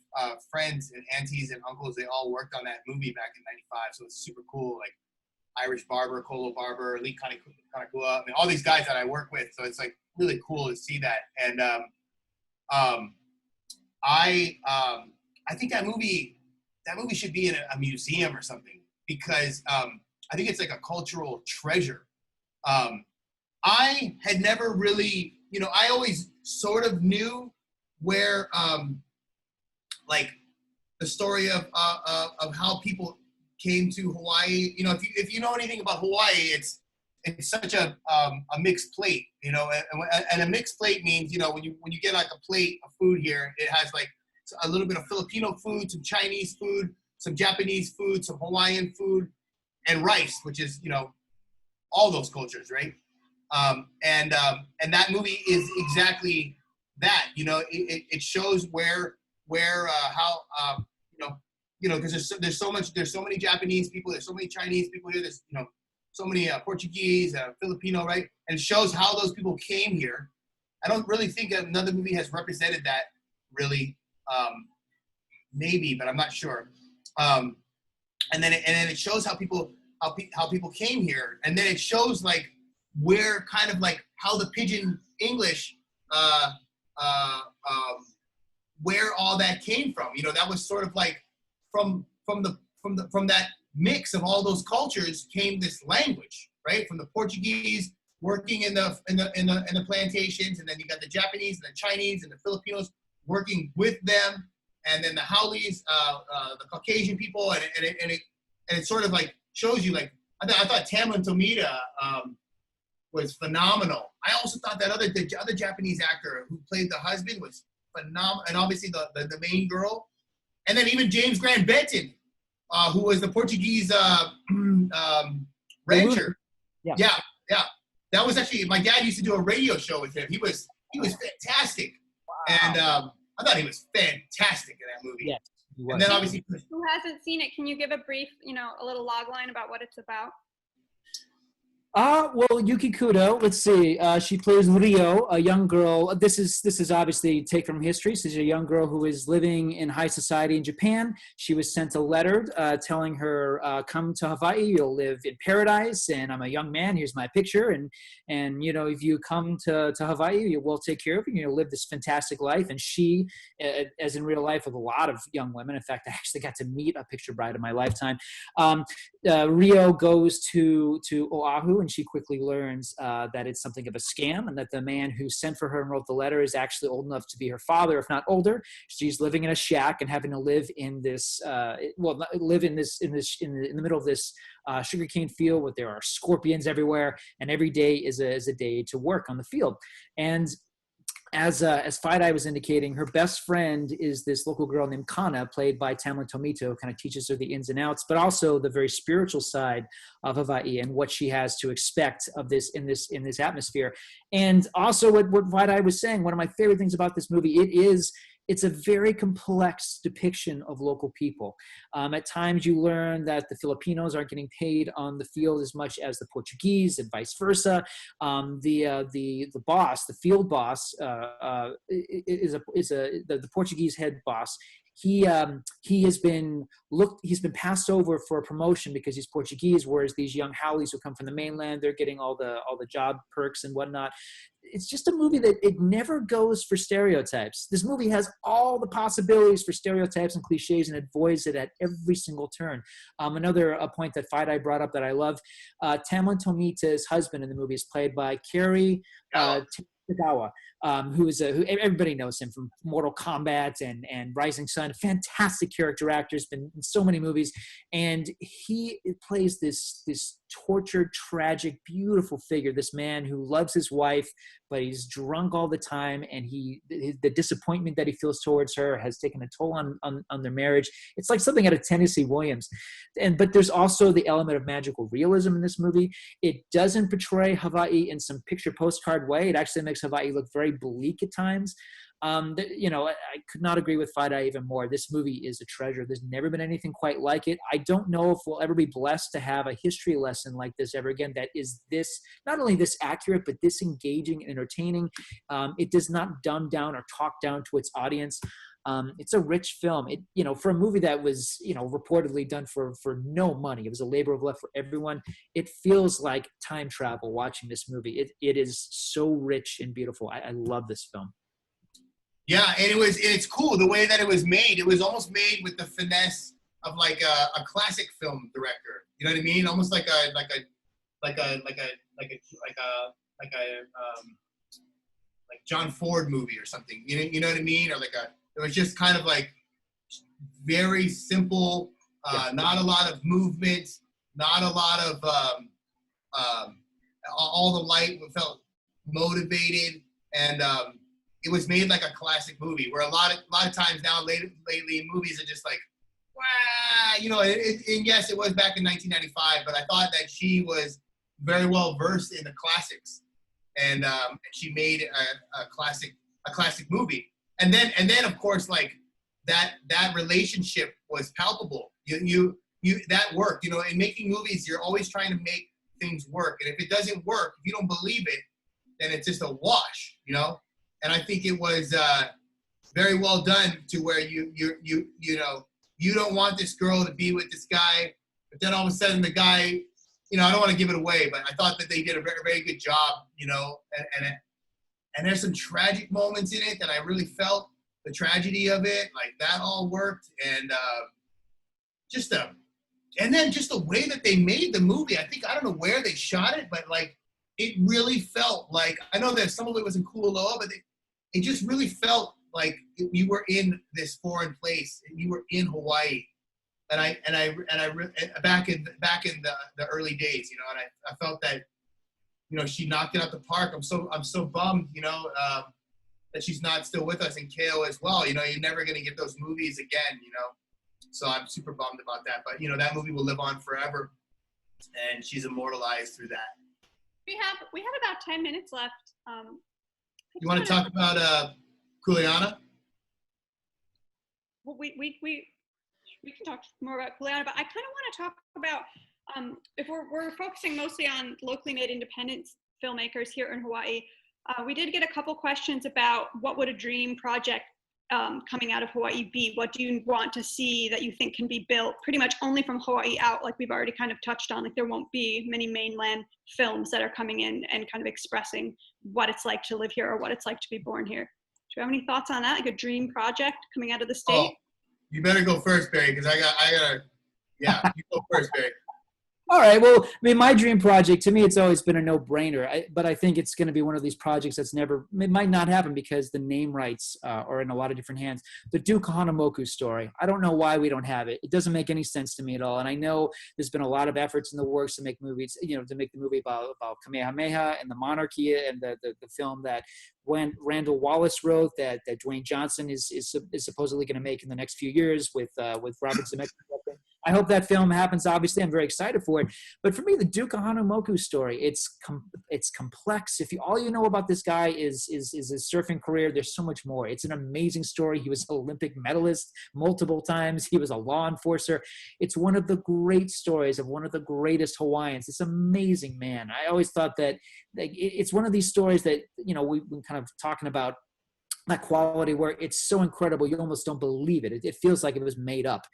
friends and aunties and uncles, they all worked on that movie back in '95. So it's super cool, like Irish Barber, Kolo Barber, Lee Kanakua, I mean, all these guys that I work with. So it's like really cool to see that. And I think that movie should be in a museum or something because I think it's like a cultural treasure. I had never really, I always sort of knew where, like the story of how people came to Hawaii. If you know anything about Hawaii, it's such a mixed plate, and a mixed plate means, when you get like a plate of food here, it has like a little bit of Filipino food, some Chinese food, some Japanese food, some Hawaiian food, and rice, which is, all those cultures, right? And that movie is exactly that. It shows how because there's so many Japanese people, there's so many Chinese people here, there's so many Portuguese, Filipino, right? And it shows how those people came here. I don't really think another movie has represented that really. Maybe, but I'm not sure. And then it shows how people came here, and then it shows like where kind of like how the pidgin English, where all that came from. That was sort of like from that mix of all those cultures came this language, right? From the Portuguese working in the plantations, and then you got the Japanese and the Chinese and the Filipinos working with them, and then the Haoles, the Caucasian people, and it sort of like shows you like I thought Tamlin Tomita was phenomenal. I also thought that the other Japanese actor who played the husband was phenomenal, and obviously the main girl, and then even James Grant Benton, who was the Portuguese rancher. Yeah. That was actually, my dad used to do a radio show with him. He was fantastic, and I thought he was fantastic in that movie. Yes, and then obviously, who hasn't seen it? Can you give a brief, a little log line about what it's about? Well, Yuki Kudo, let's see. She plays Rio, a young girl. This is obviously taken from history. She's a young girl who is living in high society in Japan. She was sent a letter telling her, come to Hawaii, you'll live in paradise, and I'm a young man, here's my picture, and if you come to Hawaii, we'll take care of you, you'll live this fantastic life. And she, as in real life with a lot of young women, in fact, I actually got to meet a picture bride in my lifetime, Rio goes to Oahu, and she quickly learns that it's something of a scam, and that the man who sent for her and wrote the letter is actually old enough to be her father, if not older. She's living in a shack and having to live in this, in the middle of this sugarcane field where there are scorpions everywhere, and every day is a day to work on the field. And as Fairai was indicating, her best friend is this local girl named Kana, played by Tamlin Tomita, who kind of teaches her the ins and outs, but also the very spiritual side of Hawaii and what she has to expect of this in this atmosphere. And also what Fairai was saying, one of my favorite things about this movie, it's a very complex depiction of local people. At times you learn that the Filipinos aren't getting paid on the field as much as the Portuguese, and vice versa. The boss, the field boss, the Portuguese head boss. He's been passed over for a promotion because he's Portuguese, whereas these young haoles who come from the mainland, they're getting all the job perks and whatnot. It's just a movie that it never goes for stereotypes. This movie has all the possibilities for stereotypes and cliches, and it avoids it at every single turn. Another point that Fairai brought up that I love, Tamlin Tomita's husband in the movie is played by Kerry Tagawa, who everybody knows him from Mortal Kombat and Rising Sun. Fantastic character actor, has been in so many movies, and he plays this tortured, tragic, beautiful figure. This man who loves his wife, but he's drunk all the time, and the disappointment that he feels towards her has taken a toll on their marriage. It's like something out of Tennessee Williams, but there's also the element of magical realism in this movie. It doesn't portray Hawaii in some picture postcard way. It actually makes Hawaii look very bleak at times. I could not agree with Fairai even more. This movie is a treasure. There's never been anything quite like it. I don't know if we'll ever be blessed to have a history lesson like this ever again that is this, not only this accurate, but this engaging and entertaining. It does not dumb down or talk down to its audience. It's a rich film. For a movie that was, reportedly done for no money, it was a labor of love for everyone. It feels like time travel watching this movie. It is so rich and beautiful. I love this film. Yeah, and it's cool the way that it was made. It was almost made with the finesse of like a classic film director. You know what I mean? Almost like John Ford movie or something. You know what I mean? Or it was just kind of like very simple, not a lot of movement, not a lot of all the light felt motivated, and it was made like a classic movie. Where a lot of times now lately movies are just like, wow, and yes, it was back in 1995, but I thought that she was very well versed in the classics, and she made a classic movie. And then of course, like that relationship was palpable. You that worked. In making movies, you're always trying to make things work. And if it doesn't work, if you don't believe it, then it's just a wash. And I think it was very well done to where you don't want this girl to be with this guy, but then all of a sudden the guy, I don't want to give it away, but I thought that they did a very, very good job, and there's some tragic moments in it that I really felt the tragedy of it, like that all worked, and and then just the way that they made the movie. I don't know where they shot it, but like it really felt like, I know that some of it was in Kualoa, but it just really felt like you were in this foreign place and you were in Hawaii. back in the early days, you know, and I felt that, you know, she knocked it out the park. I'm so bummed, you know, that she's not still with us, and KO as well. You know, you're never gonna get those movies again, you know. So I'm super bummed about that. But you know, that movie will live on forever, and she's immortalized through that. We have about 10 minutes left. You want to talk about Kuleana? Well, we can talk more about Kuleana, but I kind of want to talk about if we're focusing mostly on locally made independent filmmakers here in Hawaii. We did get a couple questions about what would a dream project coming out of Hawaii be? What do you want to see that you think can be built pretty much only from Hawaii out, like we've already kind of touched on? Like there won't be many mainland films that are coming in and kind of expressing what it's like to live here or what it's like to be born here. Do you have any thoughts on that? Like a dream project coming out of the state? Oh, you better go first, Barry, because I gotta, yeah, you go first, Barry. All right. Well, I mean, my dream project, to me, it's always been a no-brainer. But I think it's going to be one of these projects it might not happen because the name rights are in a lot of different hands. The Duke Kahanamoku story. I don't know why we don't have it. It doesn't make any sense to me at all. And I know there's been a lot of efforts in the works to make movies, you know, to make the movie about Kamehameha and the monarchy, and the film that when Randall Wallace wrote that Dwayne Johnson is supposedly going to make in the next few years with Robert Zemeckis. I hope that film happens. Obviously, I'm very excited for it. But for me, the Duke Kahanamoku story, it's complex. If all you know about this guy is his surfing career, there's so much more. It's an amazing story. He was an Olympic medalist multiple times. He was a law enforcer. It's one of the great stories of one of the greatest Hawaiians. It's amazing, man. I always thought that it's one of these stories that, you know, we've been kind of talking about that quality where it's so incredible you almost don't believe it. It feels like it was made up.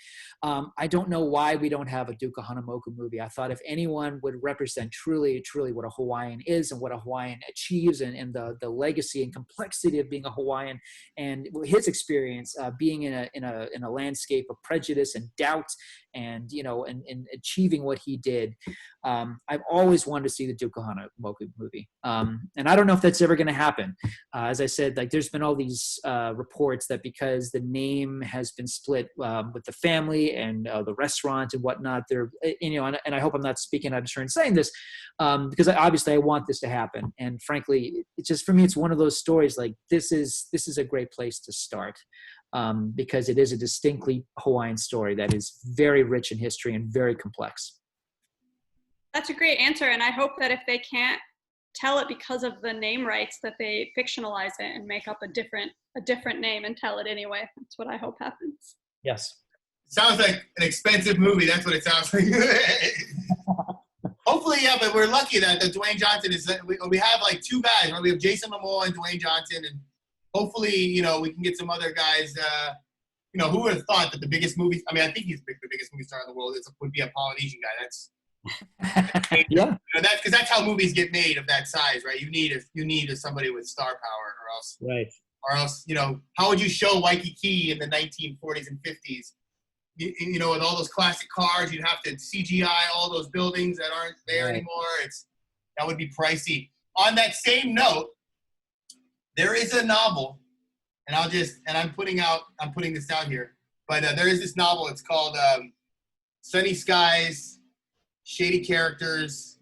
I don't know why we don't have a Duke Kahanamoku movie. I thought if anyone would represent truly what a Hawaiian is and what a Hawaiian achieves, and the legacy and complexity of being a Hawaiian, and his experience being in a landscape of prejudice and doubt, and you know, and achieving what he did. I've always wanted to see the Duke Kahanamoku movie, and I don't know if that's ever going to happen. As I said, like there's been all these reports that because the name has been split with the family and the restaurant and whatnot, they're, you know, and I hope I'm not speaking out of turn saying this, because obviously I want this to happen. And frankly, it's just, for me, it's one of those stories like this is a great place to start, because it is a distinctly Hawaiian story that is very rich in history and very complex. That's a great answer, and I hope that if they can't tell it because of the name rights, that they fictionalize it and make up a different name and tell it anyway. That's what I hope happens. Yes. Sounds like an expensive movie. That's what it sounds like. Hopefully, yeah, but we're lucky that the Dwayne Johnson is. We have like two guys, right? We have Jason Momoa and Dwayne Johnson, and hopefully, you know, we can get some other guys. You know, who would have thought that the biggest movie? I mean, I think he's the biggest movie star in the world. Would be a Polynesian guy. That's Yeah. You know, that's because that's how movies get made of that size, right? You need somebody with star power, or else, you know, how would you show Waikiki in the 1940s and 50s? You know, with all those classic cars, you'd have to CGI all those buildings that aren't there anymore. That would be pricey. On that same note, there is a novel, and I'm putting this out here, but there is this novel. It's called Sunny Skies, Shady Characters,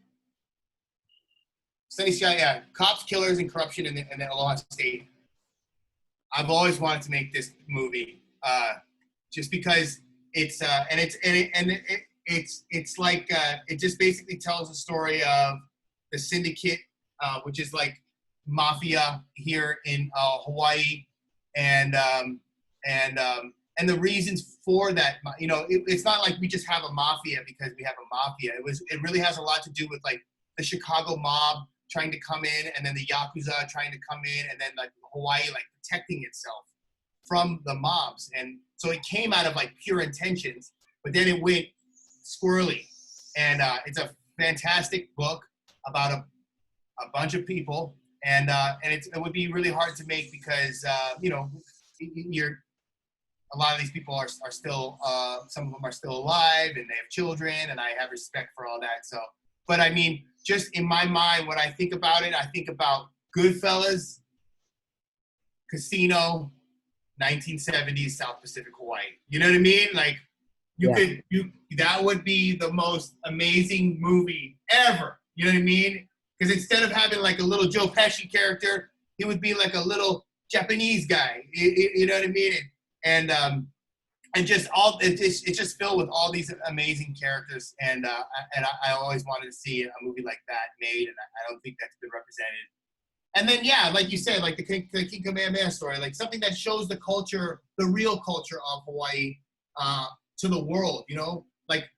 Sunny Sky, yeah, Cops, Killers, and Corruption in the Aloha State. I've always wanted to make this movie, just because it's like it just basically tells the story of the syndicate, which is like mafia here in Hawaii, and the reasons for that. You know, it's not like we just have a mafia because we have a mafia. It really has a lot to do with like the Chicago mob trying to come in, and then the Yakuza trying to come in, and then like Hawaii like protecting itself from the mobs. And so it came out of like pure intentions, but then it went squirrely. And it's a fantastic book about a bunch of people, and it would be really hard to make because you know, a lot of these people are still, some of them are still alive and they have children, and I have respect for all that. So, but I mean, just in my mind, when I think about it, I think about Goodfellas, Casino, 1970s South Pacific Hawaii. You know what I mean? Like That would be the most amazing movie ever. You know what I mean? Because instead of having like a little Joe Pesci character, he would be like a little Japanese guy. You know what I mean? And just it's just filled with all these amazing characters. And I always wanted to see a movie like that made, and I don't think that's been represented. And then, yeah, like you said, like the King Kamehameha story, like something that shows the culture, the real culture of Hawaii to the world, you know? Like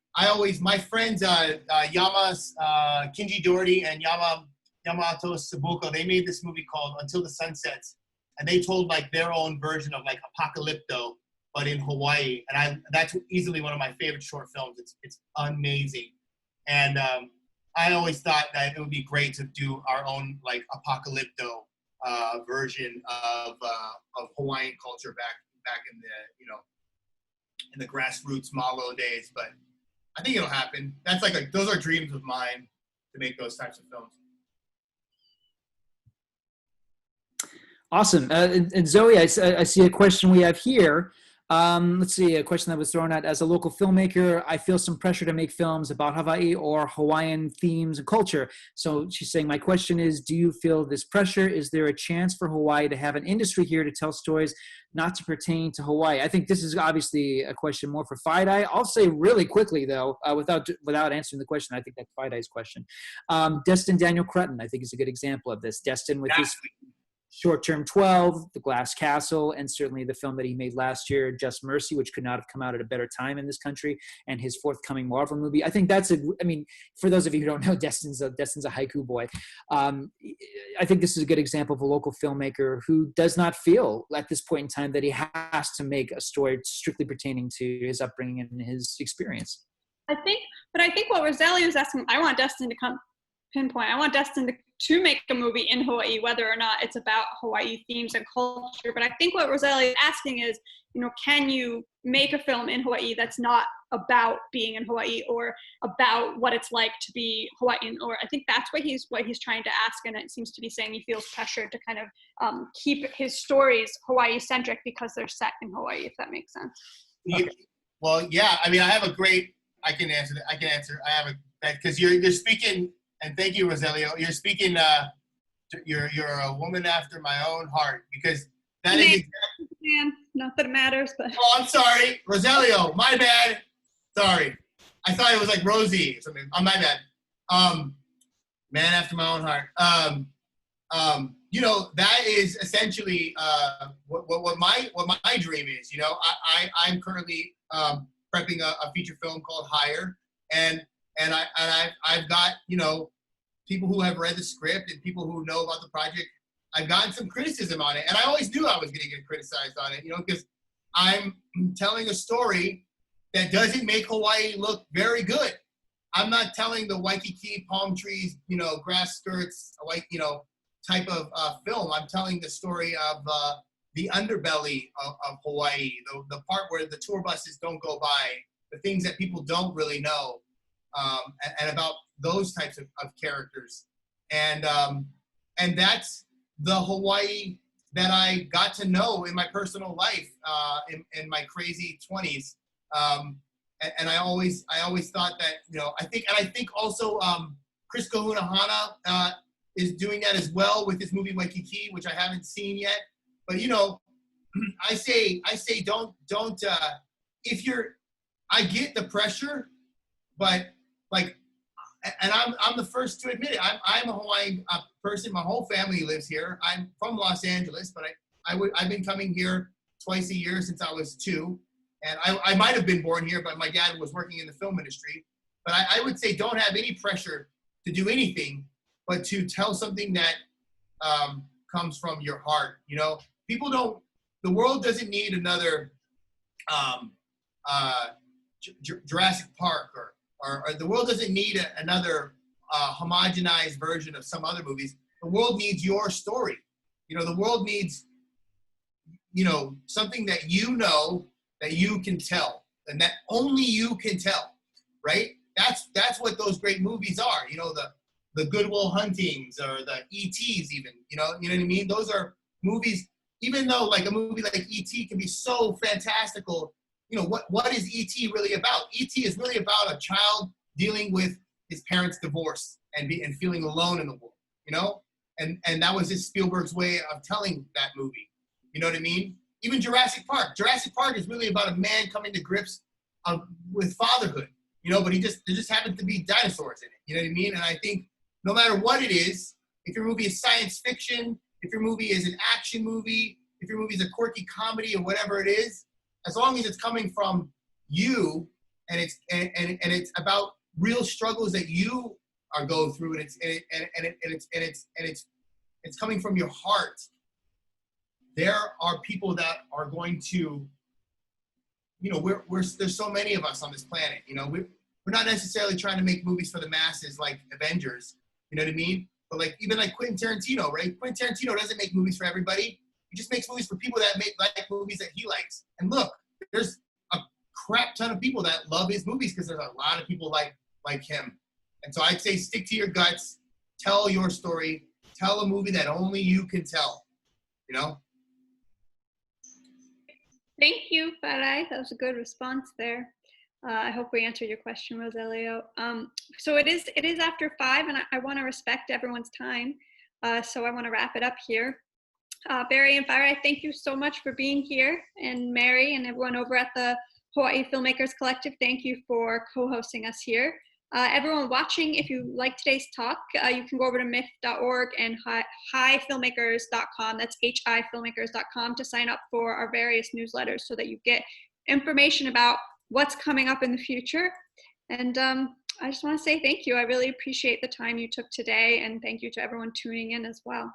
my friends, Kinji Doherty and Yamato Sabuko, they made this movie called Until the Sun Sets. And they told like their own version of like Apocalypto, but in Hawaii. And that's easily one of my favorite short films. It's amazing. And I always thought that it would be great to do our own like Apocalypto version of Hawaiian culture back in the grassroots Malo days. But I think it'll happen. That's like those are dreams of mine to make those types of films. Awesome. And Zoe, I see a question we have here. Let's see, a question that was thrown out. As a local filmmaker, I feel some pressure to make films about Hawaii or Hawaiian themes and culture. So she's saying, my question is, do you feel this pressure? Is there a chance for Hawaii to have an industry here to tell stories not to pertain to Hawaii? I think this is obviously a question more for Fairai. I'll say really quickly, though, without answering the question, I think that's Fairai's question. Destin Daniel Cretton, I think, is a good example of this. Destin with his Short-Term 12, The Glass Castle, and certainly the film that he made last year, Just Mercy, which could not have come out at a better time in this country, and his forthcoming Marvel movie. I think that's for those of you who don't know, Destin's a haiku boy. I think this is a good example of a local filmmaker who does not feel at this point in time that he has to make a story strictly pertaining to his upbringing and his experience. I think what Rosalie was asking, I want Destin to come pinpoint. I want Destin to make a movie in Hawaii, whether or not it's about Hawaii themes and culture. But I think what Rosalie is asking is, can you make a film in Hawaii that's not about being in Hawaii or about what it's like to be Hawaiian? Or I think that's what he's trying to ask, and it seems to be saying he feels pressured to kind of keep his stories Hawaii centric because they're set in Hawaii, if that makes sense. Okay. Well, yeah. I mean, I can answer that. Because you're speaking. And thank you, Rosario. You're speaking. You're a woman after my own heart, because that is exactly. Not that it matters, but. Oh, I'm sorry, Rosario. My bad. Sorry, I thought it was like Rosie or something. Oh, my bad. Man after my own heart. That is essentially what my dream is. I'm currently prepping a feature film called Higher, and I've got, people who have read the script and people who know about the project. I've gotten some criticism on it, and I always knew I was going to get criticized on it, because I'm telling a story that doesn't make Hawaii look very good. I'm not telling the Waikiki palm trees, grass skirts, type of film. I'm telling the story of the underbelly of Hawaii, the part where the tour buses don't go by, the things that people don't really know. And about those types of characters. And that's the Hawaii that I got to know in my personal life in my crazy 20s. And I always thought that, I think also Chris Kahunahana is doing that as well with his movie Waikiki, which I haven't seen yet. But, I say don't I get the pressure, but and I'm the first to admit it. I'm a Hawaiian person. My whole family lives here. I'm from Los Angeles, but I've been coming here twice a year since I was 2. And I might have been born here, but my dad was working in the film industry. But I would say don't have any pressure to do anything, but to tell something that comes from your heart. The world doesn't need another Jurassic Park or the world doesn't need another homogenized version of some other movies. The world needs your story. The world needs, something that that you can tell, and that only you can tell, right? That's what those great movies are. The Good Will Huntings or the E.T.s even. You know what I mean? Those are movies. Even though like a movie like E.T. can be so fantastical, you know, what is E.T. really about? E.T. is really about a child dealing with his parents' divorce and feeling alone in the world, you know? And that was his Spielberg's way of telling that movie. You know what I mean? Even Jurassic Park. Jurassic Park is really about a man coming to grips with fatherhood, you know, but there just happens to be dinosaurs in it. You know what I mean? And I think no matter what it is, if your movie is science fiction, if your movie is an action movie, if your movie is a quirky comedy or whatever it is, as long as it's coming from you and it's about real struggles that you are going through, and it's coming from your heart, there are people that are going to, you know, there's so many of us on this planet, you know, we're not necessarily trying to make movies for the masses like Avengers, you know what I mean? But like, even like Quentin Tarantino, right? Quentin Tarantino doesn't make movies for everybody. He just makes movies for people that like movies that he likes. And look, there's a crap ton of people that love his movies because there's a lot of people like him. And so I'd say stick to your guts, tell your story, tell a movie that only you can tell, you know? Thank you, Fairai. That was a good response there. I hope we answered your question, Rogelio. So it is after 5, and I want to respect everyone's time. So I want to wrap it up here. Barry and Fairai, thank you so much for being here. And Mary and everyone over at the Hawaii Filmmakers Collective, thank you for co-hosting us here. Everyone watching, if you like today's talk, you can go over to myth.org and hifilmmakers.com. That's hifilmmakers.com to sign up for our various newsletters so that you get information about what's coming up in the future. And I just want to say thank you. I really appreciate the time you took today, and thank you to everyone tuning in as well.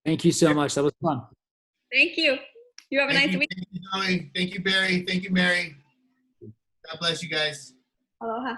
Thank you so much. That was fun. Thank you. You have a nice week. Thank you, Zoe. Thank you, Barry. Thank you, Mary. God bless you guys. Aloha.